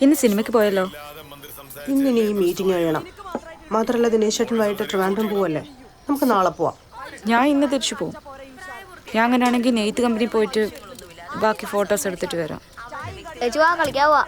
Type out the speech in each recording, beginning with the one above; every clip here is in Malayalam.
ഇന്ന് സിനിമയ്ക്ക് പോയല്ലോ. ഇന്നിനി ഈ മീറ്റിംഗ് കഴിയണം. മാത്രമല്ല ദിനേശ് ചേട്ടൻ വൈകിട്ട് ട്രിവാൻഡ്രം പോവല്ലേ. നമുക്ക് നാളെ പോവാം. ഞാൻ ഇന്ന് തിരിച്ചു പോകും. ഞാൻ അങ്ങനെയാണെങ്കിൽ നെയ്ത്ത് കമ്പനി പോയിട്ട് ബാക്കി ഫോട്ടോസ് എടുത്തിട്ട് വരാം. കളിക്കാവാ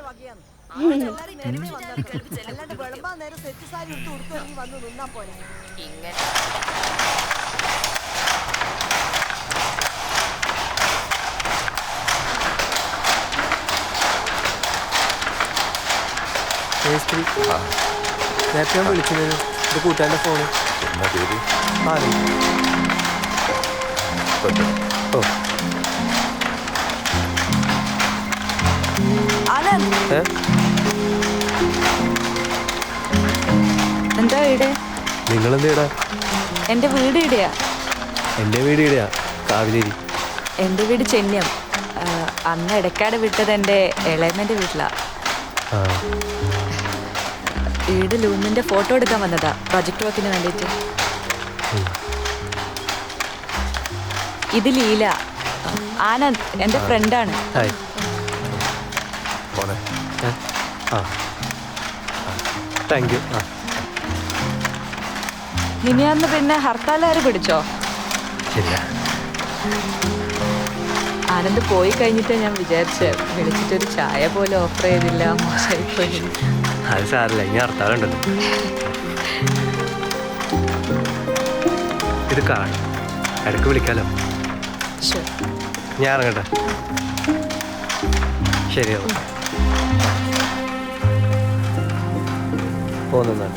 നേരത്തെ ഞാൻ വിളിച്ചിരുന്നു. ഇത് കൂട്ടാൻ്റെ ഫോണ്. ഓ എന്താ വീട്? നിങ്ങളെന്താ ഇടാ? എൻ്റെ വീട് ഇവിടെയാ. എൻ്റെ വീട് ഇവിടെയാ, കാവിലേരി. എൻ്റെ വീട് ചെന്നം. അന്ന് ഇടയ്ക്കാട് വിട്ടത് എൻ്റെ ഇളയമ്മൻ്റെ വീട്ടിലാ. വീട് ലൂമിൻ്റെ ഫോട്ടോ എടുക്കാൻ വന്നതാ, പ്രൊജക്ട് വർക്കിന് വേണ്ടിയിട്ട്. ഇത് ലീല, ആനന്ദ് എൻ്റെ ഫ്രണ്ടാണ്. Thank you. മിനിയാന്ന് പിന്നെ ഹർത്താലുകാർ പിടിച്ചോ? ശരിയാ. ആനന്ദ് പോയി കഴിഞ്ഞിട്ട് ഞാൻ വിചാരിച്ച് വിളിച്ചിട്ടൊരു ചായ പോലും ഓഫർ ചെയ്തില്ല. മോശമായിപ്പോയി. അത് സാറില്ല, ഇനി ഹർത്താലുണ്ടല്ലോ. ഇത് കാണും, ഇടയ്ക്ക് വിളിക്കാലോ. ഞാൻ ഇറങ്ങട്ടെ. ശരിയാവും. പോന്നാ.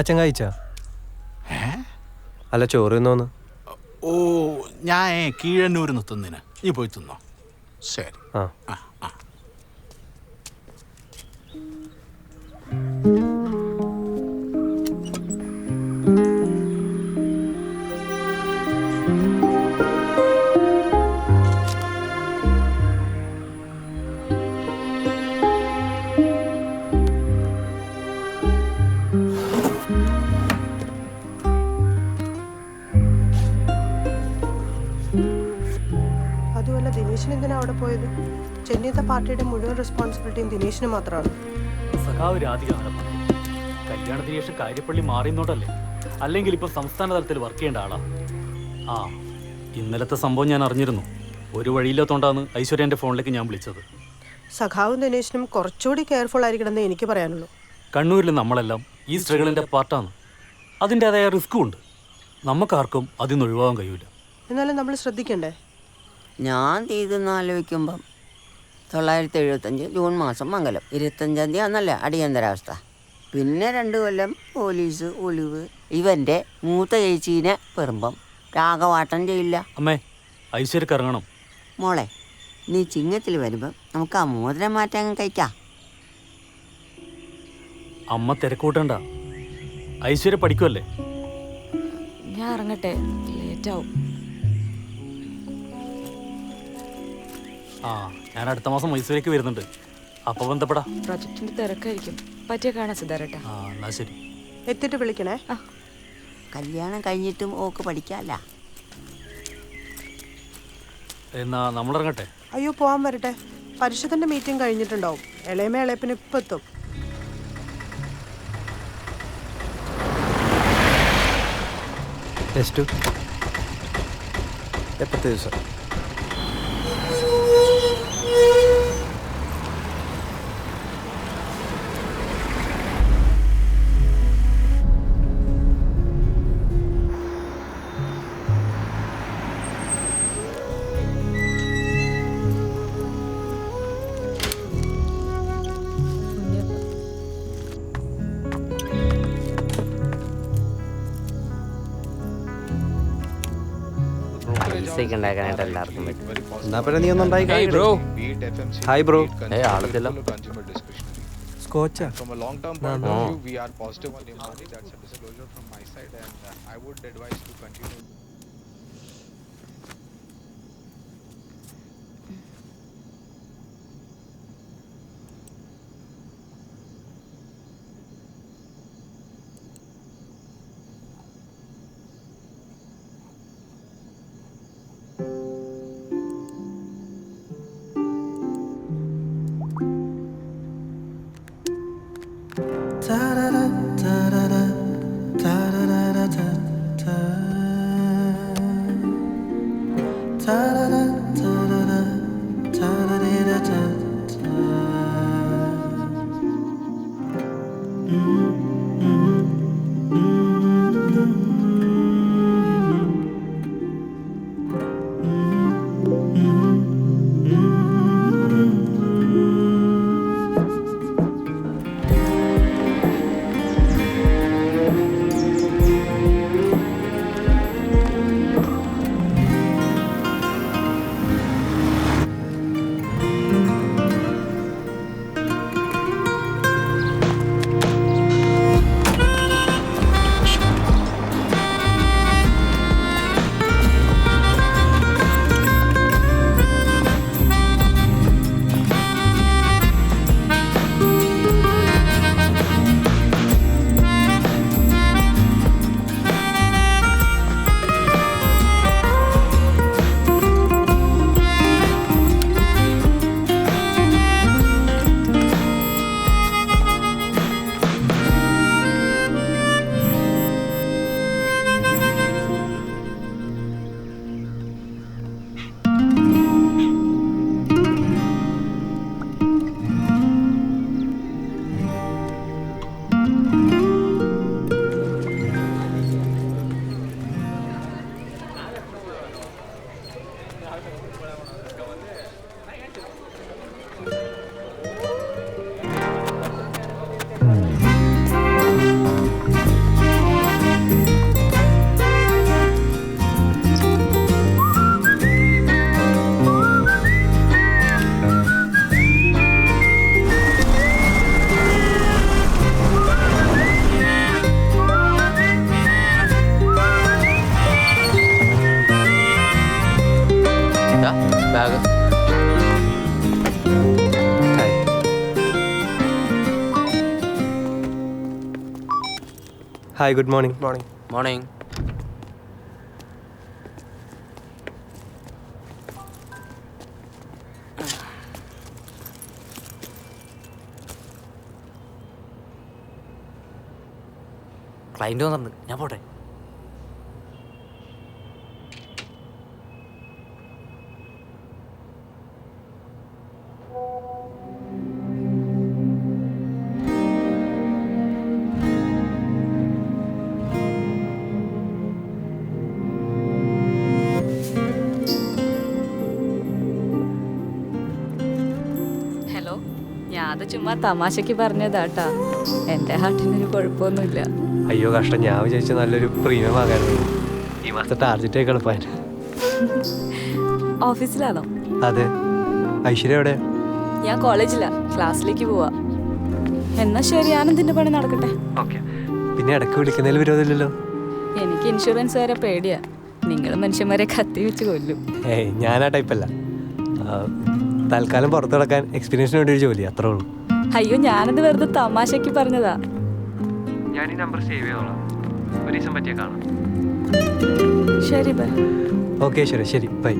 അച്ഛൻ കഴിച്ചാ? അല്ല, ചോറ് തിന്നോന്ന്. ഓ, ഞാൻ കീഴന്നൂരിന്ന് തിന്നിന്. നീ പോയി തിന്നോ. ശരി. ആ. അതുമല്ല, ദിനേശിന് എന്തിനാ അവിടെ പോയത്? ചെന്നൈത്തെ പാർട്ടിയുടെ മുഴുവൻ റെസ്പോൺസിബിലിറ്റിയും ദിനേശിന് മാത്രമാണ്. സഖാവ് രാധിക കല്യാണത്തിന് ശേഷം കാര്യപ്പള്ളി മാറിയെന്നോട്ടല്ലേ? അല്ലെങ്കിൽ ഇപ്പൊ സംസ്ഥാന തലത്തിൽ വർക്ക് ചെയ്യേണ്ട ആളാ. ആ, ഇന്നലത്തെ സംഭവം ഞാൻ അറിഞ്ഞിരുന്നു. ഒരു വഴിയില്ലാത്തോണ്ടാണ് ഐശ്വര്യ എൻ്റെ ഫോണിലേക്ക് ഞാൻ വിളിച്ചത്. സഖാവും ദിനേശിനും കുറച്ചുകൂടി കെയർഫുൾ ആയിരിക്കണമെന്ന് എനിക്ക് പറയാനുള്ളൂ. കണ്ണൂരിൽ നമ്മളെല്ലാം ഈ സ്ട്രഗിളിൻ്റെ പാർട്ടാണ്. അതിൻ്റെതായ റിസ്ക്കും ഉണ്ട്. നമുക്കാർക്കും അതിൽ നിന്ന് ഒഴിവാകാൻ കഴിയില്ല. എന്നാലും നമ്മൾ ശ്രദ്ധിക്കണ്ടേ? ഞാൻ തീയതൊന്നും ആലോചിക്കുമ്പം 975 ജൂൺ മാസം മംഗലം 25 തീയതി ആണല്ലേ അടിയന്തരാവസ്ഥ. പിന്നെ 2 കൊല്ലം പോലീസ് ഒളിവ്. ഇവൻ്റെ മൂത്ത ചേച്ചീനെ പെറുമ്പം രാഘവാട്ടം ചെയ്യില്ല. അമ്മേ, ഐശ്വര്യക്ക് ഇറങ്ങണം. മോളെ, നീ ചിങ്ങത്തിൽ വരുമ്പം നമുക്ക് ആ മോതിരം മാറ്റാൻ കഴിക്കാം. അമ്മ തിരക്കൂട്ടണ്ട. ഐശ്വര്യ പഠിക്കുമല്ലേ? ഞാൻ ഇറങ്ങട്ടെ, ലേറ്റാവും. ആ, ഞാൻ അടുത്ത മാസം മൈസൂരേക്ക് വരുന്നുണ്ട്. അപ്പൊ ബന്ധപ്പെടാ. പ്രൊജക്ടിന്റെ തിരക്കായിരിക്കും. പറ്റിയ കാണാൻ സിദ്ധാരട്ടാ. ആ, എന്നാ ശരി. എത്തിയിട്ട് വിളിക്കണേ. കല്യാണം കഴിഞ്ഞിട്ടും ഓക്ക് പഠിക്കാമല്ല. എന്നാ നമ്മളിറങ്ങട്ടെ. അയ്യോ, പോവാൻ വരട്ടെ. പരിഷത്തിന്റെ മീറ്റിംഗ് കഴിഞ്ഞിട്ടുണ്ടാവും. ഇളയമ ഇളയപ്പിന് ഇപ്പം എത്തും. എപ്പോഴത്തെ ദിവസം? പൈസയൊക്കെ ഉണ്ടാക്കാനായിട്ട് എല്ലാവർക്കും പറ്റും. എന്നാ പിന്നെ നീ ഒന്നും ഉണ്ടായി ബ്രോ ഹായ് ബ്രോ ആളത്തില്ല സ്കോച്ചാ From a long-term point of view, we are positive on the money. That's a disclosure from my side, and I would advise to continue. Bag hi good morning morning client വന്നിട്ടുണ്ട്, ഞാൻ പോട്ടെ. ഹലോ, ഞാൻ അത് ചുമ്മാ തമാശക്ക് പറഞ്ഞതാട്ടാ. എൻ്റെ ഹാർട്ടിനൊരു കുഴപ്പമൊന്നുമില്ല. അയ്യോ കഷ്ടം, ഞാൻ വിചാരിച്ച നല്ലൊരു പ്രീമിയം ആകായിരുന്നു. ഈ മാസത്തെ ടാർജറ്റ് ഒക്കെ എളുപ്പമായി. ഓഫീസിലാണോ? അതെ. ഐശ്വര്യ എവിടെ? ഞാൻ കോളേജിലാ, ക്ലാസ്സിലേക്ക് പോവാ. എന്നാ ശരി, ആനന്ദിന്റെ പണി നടക്കട്ടെ. ഓക്കെ. പിന്നെ ഇടയ്ക്ക് വിളിക്കുന്നതിൽ വിരോധമില്ലല്ലോ? എനിക്ക് ഇൻഷുറൻസ് വരെ പേടിയാ. നിങ്ങൾ മനുഷ്യന്മാരെ കത്തി വെച്ച് കൊല്ലും. ഏയ്, ഞാൻ ആ ടൈപ്പല്ല. തൽക്കാലം പുറത്ത് കിടക്കാൻ എക്സ്പീരിയൻസിന് വേണ്ടി ഒരു ജോലി, അത്രേ ഉള്ളൂ. അയ്യോ, ഞാനത് വെറുതെ തമാശക്ക് പറഞ്ഞതാ. ഞാൻ ഈ നമ്പർ സേവ് ചെയ്തോളാം. ഒരു ദിവസം പറ്റിയ കാണാം. ശരി ബൈ. ഓക്കെ ശരി, ബൈ.